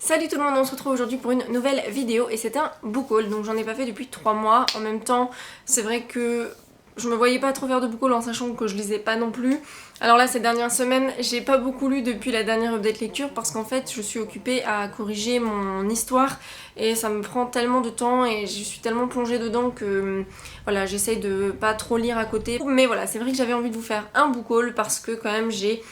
Salut tout le monde, on se retrouve aujourd'hui pour une nouvelle vidéo et c'est un book haul, donc j'en ai pas fait depuis 3 mois. En même temps, c'est vrai que je me voyais pas trop faire de book haul en sachant que je lisais pas non plus. Alors là, ces dernières semaines, j'ai pas beaucoup lu depuis la dernière update lecture parce qu'en fait, je suis occupée à corriger mon histoire et ça me prend tellement de temps et je suis tellement plongée dedans que voilà, j'essaye de pas trop lire à côté. Mais voilà, c'est vrai que j'avais envie de vous faire un book haul parce que quand même j'ai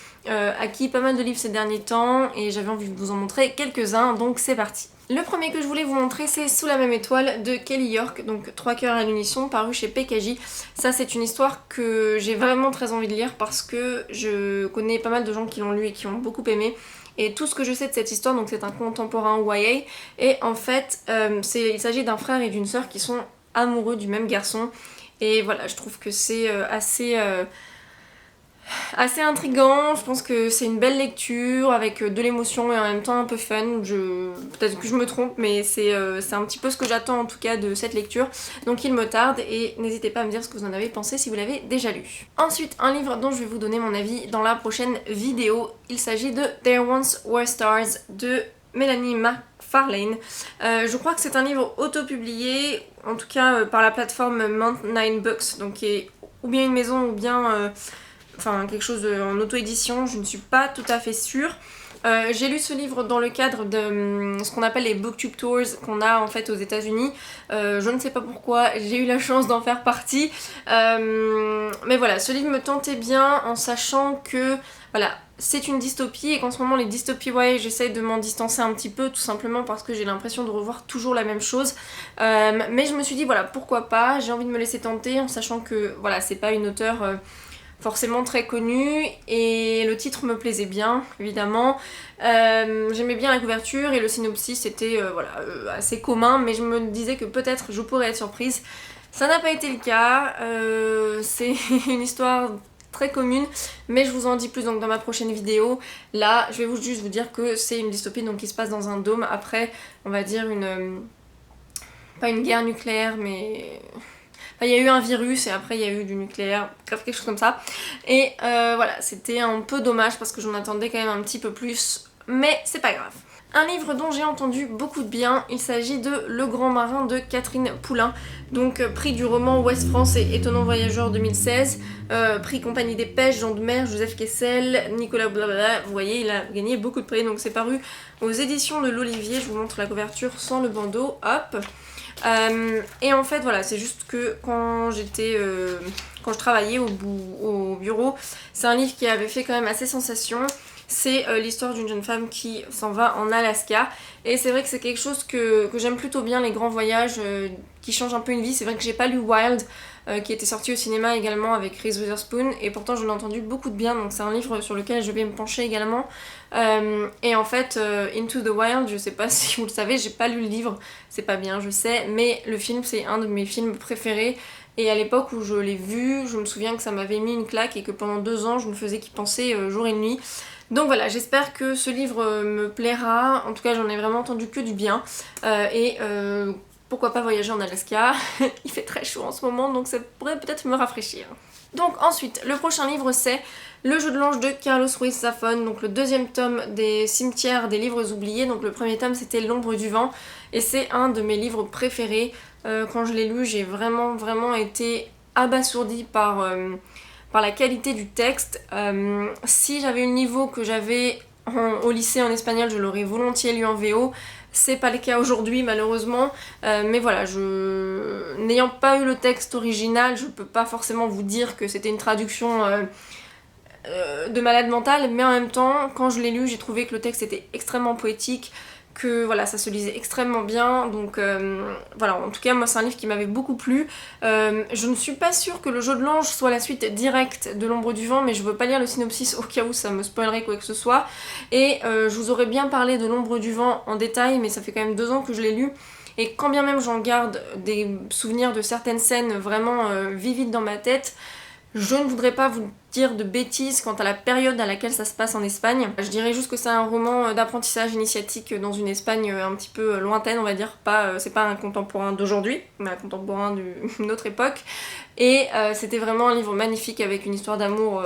acquis pas mal de livres ces derniers temps et j'avais envie de vous en montrer quelques-uns, donc c'est parti. Le premier que je voulais vous montrer, c'est Sous la même étoile de Kelly York, donc 3 cœurs à l'unisson, paru chez PKJ. Ça, c'est une histoire que j'ai vraiment très envie de lire parce que je connais pas mal de gens qui l'ont lu et qui ont beaucoup aimé. Et tout ce que je sais de cette histoire, donc c'est un contemporain YA, et en fait, il s'agit d'un frère et d'une sœur qui sont amoureux du même garçon. Et voilà, je trouve que c'est assez intriguant, je pense que c'est une belle lecture avec de l'émotion et en même temps un peu fun. Peut-être que je me trompe, mais c'est un petit peu ce que j'attends en tout cas de cette lecture. Donc il me tarde et n'hésitez pas à me dire ce que vous en avez pensé si vous l'avez déjà lu. Ensuite, un livre dont je vais vous donner mon avis dans la prochaine vidéo. Il s'agit de There Once Were Stars de Melanie McFarlane. Je crois que c'est un livre auto-publié, en tout cas par la plateforme Mount9 Books, donc qui est ou bien une maison ou bien enfin quelque chose en auto-édition, je ne suis pas tout à fait sûre. J'ai lu ce livre dans le cadre de ce qu'on appelle les booktube tours qu'on a en fait aux États-Unis. Je ne sais pas pourquoi, j'ai eu la chance d'en faire partie. Mais voilà, ce livre me tentait bien en sachant que voilà, c'est une dystopie et qu'en ce moment les dystopies, ouais, j'essaye de m'en distancer un petit peu tout simplement parce que j'ai l'impression de revoir toujours la même chose. Mais je me suis dit voilà, pourquoi pas, j'ai envie de me laisser tenter en sachant que voilà, c'est pas une auteure forcément très connue et le titre me plaisait bien évidemment. J'aimais bien la couverture et le synopsis était assez commun, mais je me disais que peut-être je pourrais être surprise. Ça n'a pas été le cas, c'est une histoire très commune, mais je vous en dis plus donc dans ma prochaine vidéo. Là je vais juste vous dire que c'est une dystopie donc qui se passe dans un dôme après on va dire pas une guerre nucléaire mais il y a eu un virus et après il y a eu du nucléaire, quelque chose comme ça. Et voilà, c'était un peu dommage parce que j'en attendais quand même un petit peu plus, mais c'est pas grave. Un livre dont j'ai entendu beaucoup de bien, il s'agit de Le Grand Marin de Catherine Poulain, donc prix du roman Ouest France et Étonnant Voyageur 2016, prix Compagnie des Pêches, Jean de Mer, Joseph Kessel, Nicolas blablabla, vous voyez il a gagné beaucoup de prix, donc c'est paru aux éditions de l'Olivier, je vous montre la couverture sans le bandeau, hop. Et en fait voilà, c'est juste que quand je travaillais au bureau, c'est un livre qui avait fait quand même assez sensation. C'est l'histoire d'une jeune femme qui s'en va en Alaska et c'est vrai que c'est quelque chose que j'aime plutôt bien, les grands voyages qui changent un peu une vie. C'est vrai que j'ai pas lu Wild qui était sorti au cinéma également avec Reese Witherspoon et pourtant j'en ai entendu beaucoup de bien, donc c'est un livre sur lequel je vais me pencher également. Et en fait Into the Wild, je sais pas si vous le savez, j'ai pas lu le livre, c'est pas bien je sais, mais le film c'est un de mes films préférés. Et à l'époque où je l'ai vu, je me souviens que ça m'avait mis une claque et que pendant 2 ans je ne faisais qu'y penser jour et nuit. Donc voilà, j'espère que ce livre me plaira, en tout cas j'en ai vraiment entendu que du bien. Pourquoi pas voyager en Alaska, il fait très chaud en ce moment donc ça pourrait peut-être me rafraîchir. Donc ensuite, le prochain livre c'est Le Jeu de l'Ange de Carlos Ruiz Zafón, donc le deuxième tome des cimetières des livres oubliés, donc le premier tome c'était L'Ombre du Vent et c'est un de mes livres préférés. Quand je l'ai lu, j'ai vraiment été abasourdie par la qualité du texte. Si j'avais eu le niveau que j'avais au lycée en espagnol, je l'aurais volontiers lu en VO. C'est pas le cas aujourd'hui malheureusement, mais voilà, n'ayant pas eu le texte original, je peux pas forcément vous dire que c'était une traduction de malade mental, mais en même temps, quand je l'ai lu, j'ai trouvé que le texte était extrêmement poétique, que voilà, ça se lisait extrêmement bien, donc voilà, en tout cas moi c'est un livre qui m'avait beaucoup plu. Je ne suis pas sûre que Le Jeu de l'Ange soit la suite directe de L'Ombre du Vent, mais je veux pas lire le synopsis au cas où ça me spoilerait quoi que ce soit, et je vous aurais bien parlé de L'Ombre du Vent en détail, mais ça fait quand même 2 ans que je l'ai lu, et quand bien même j'en garde des souvenirs de certaines scènes vraiment vivides dans ma tête, Je ne voudrais pas vous dire de bêtises quant à la période à laquelle ça se passe en Espagne. Je dirais juste que c'est un roman d'apprentissage initiatique dans une Espagne un petit peu lointaine, on va dire. C'est pas un contemporain d'aujourd'hui, mais un contemporain d'une autre époque. Et c'était vraiment un livre magnifique avec une histoire d'amour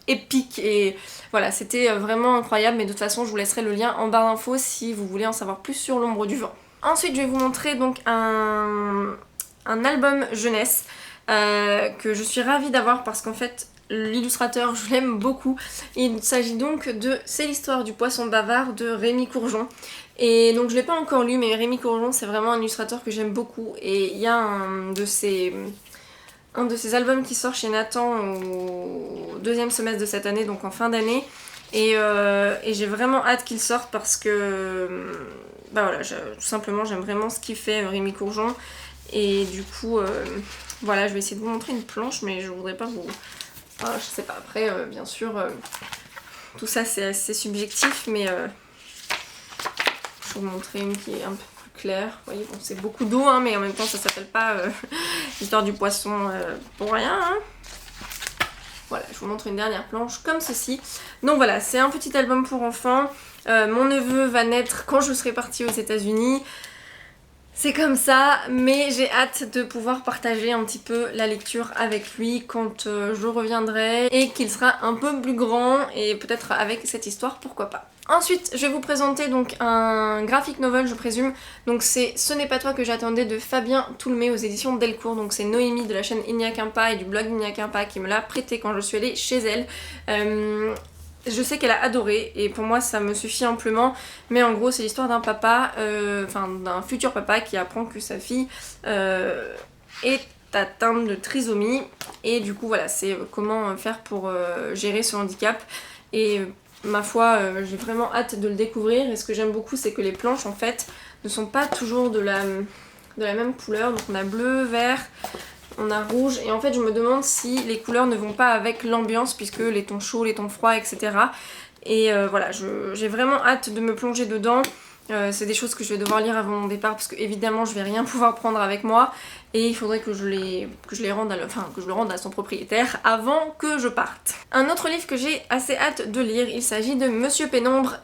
épique et voilà, c'était vraiment incroyable. Mais de toute façon, je vous laisserai le lien en barre d'infos si vous voulez en savoir plus sur L'ombre du vent. Ensuite, je vais vous montrer donc un album jeunesse que je suis ravie d'avoir parce qu'en fait, l'illustrateur, je l'aime beaucoup. Il s'agit donc de C'est l'histoire du poisson bavard de Rémi Courgeon. Et donc je l'ai pas encore lu, mais Rémi Courgeon, c'est vraiment un illustrateur que j'aime beaucoup. Et il y a un de ses albums qui sort chez Nathan au deuxième semestre de cette année, donc en fin d'année. Et j'ai vraiment hâte qu'il sorte parce que bah voilà, tout simplement j'aime vraiment ce qu'il fait Rémi Courgeon. Et du coup voilà, je vais essayer de vous montrer une planche, mais je voudrais pas vous... Enfin, je sais pas, après bien sûr tout ça c'est assez subjectif, mais je vais vous montrer une qui est un peu plus claire. Vous voyez, bon, c'est beaucoup d'eau, hein, mais en même temps ça s'appelle pas l'histoire du poisson pour rien, hein. Voilà, je vous montre une dernière planche comme ceci. Donc voilà, c'est un petit album pour enfants. Mon neveu va naître quand je serai partie aux États-Unis. C'est comme ça, mais j'ai hâte de pouvoir partager un petit peu la lecture avec lui quand je reviendrai et qu'il sera un peu plus grand et peut-être avec cette histoire, pourquoi pas. Ensuite, je vais vous présenter donc un graphic novel, je présume. Donc c'est Ce n'est pas toi que j'attendais de Fabien Toulmé aux éditions Delcourt. Donc c'est Noémie de la chaîne Il n'y a qu'un pas et du blog Il n'y a qu'un pas qui me l'a prêté quand je suis allée chez elle. Je sais qu'elle a adoré et pour moi ça me suffit amplement, mais en gros c'est l'histoire d'un papa, enfin d'un futur papa qui apprend que sa fille est atteinte de trisomie et du coup voilà, c'est comment faire pour gérer ce handicap. Et ma foi, j'ai vraiment hâte de le découvrir. Et ce que j'aime beaucoup, c'est que les planches en fait ne sont pas toujours de la même couleur. Donc on a bleu, vert, on a rouge, et en fait je me demande si les couleurs ne vont pas avec l'ambiance, puisque les tons chauds, les tons froids, etc. Et voilà, j'ai vraiment hâte de me plonger dedans. C'est des choses que je vais devoir lire avant mon départ, parce que évidemment je vais rien pouvoir prendre avec moi, et il faudrait que je le rende à son propriétaire avant que je parte. Un autre livre que j'ai assez hâte de lire, il s'agit de Monsieur Pénombre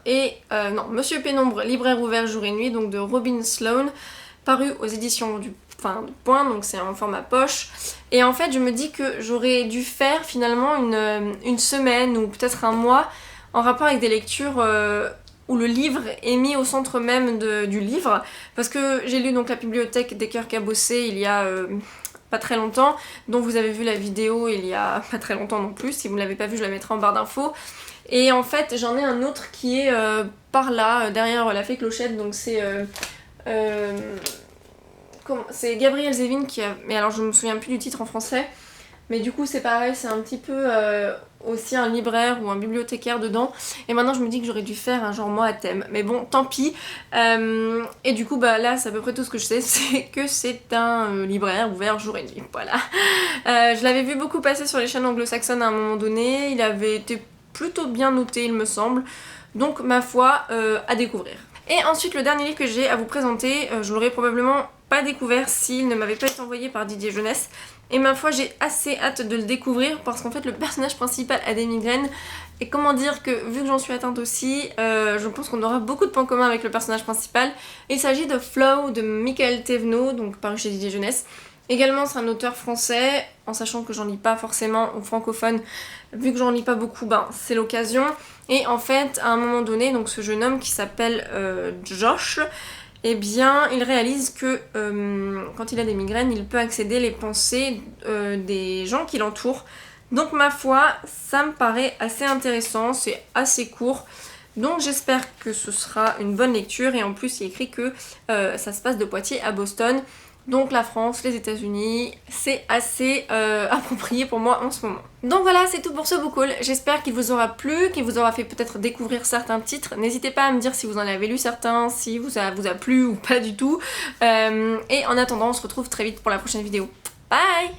Monsieur Pénombre, libraire ouvert jour et nuit, donc de Robin Sloan, paru aux éditions du Point, donc c'est en format poche. Et en fait je me dis que j'aurais dû faire finalement une semaine ou peut-être un mois en rapport avec des lectures où le livre est mis au centre même du livre, parce que j'ai lu donc La bibliothèque des cœurs cabossés il y a pas très longtemps, dont vous avez vu la vidéo il y a pas très longtemps non plus. Si vous ne l'avez pas vu, je la mettrai en barre d'infos. Et en fait j'en ai un autre qui est par là, derrière la fée Clochette, donc c'est Gabriel Zevin qui a... Mais alors je me souviens plus du titre en français, mais du coup c'est pareil, c'est un petit peu aussi un libraire ou un bibliothécaire dedans. Et maintenant je me dis que j'aurais dû faire un genre moi à thème, mais bon tant pis. Et du coup bah là c'est à peu près tout ce que je sais, c'est que c'est un libraire ouvert jour et nuit, voilà. Je l'avais vu beaucoup passer sur les chaînes anglo-saxonnes à un moment donné, il avait été plutôt bien noté il me semble, donc ma foi à découvrir. Et ensuite le dernier livre que j'ai à vous présenter, je l'aurais probablement pas découvert s'il ne m'avait pas été envoyé par Didier Jeunesse. Et ma foi j'ai assez hâte de le découvrir parce qu'en fait le personnage principal a des migraines. Et comment dire que vu que j'en suis atteinte aussi, je pense qu'on aura beaucoup de points communs avec le personnage principal. Il s'agit de Flow de Michael Thévenot, donc paru chez Didier Jeunesse. Également c'est un auteur français, en sachant que j'en lis pas forcément au francophone, vu que j'en lis pas beaucoup, ben c'est l'occasion. Et en fait à un moment donné, donc ce jeune homme qui s'appelle Josh, eh bien il réalise que quand il a des migraines, il peut accéder les pensées des gens qui l'entourent. Donc ma foi, ça me paraît assez intéressant, c'est assez court. Donc j'espère que ce sera une bonne lecture, et en plus il écrit que ça se passe de Poitiers à Boston. Donc la France, les États-Unis, c'est assez approprié pour moi en ce moment. Donc voilà, c'est tout pour ce book haul. J'espère qu'il vous aura plu, qu'il vous aura fait peut-être découvrir certains titres. N'hésitez pas à me dire si vous en avez lu certains, si vous a plu ou pas du tout. Et en attendant, on se retrouve très vite pour la prochaine vidéo. Bye!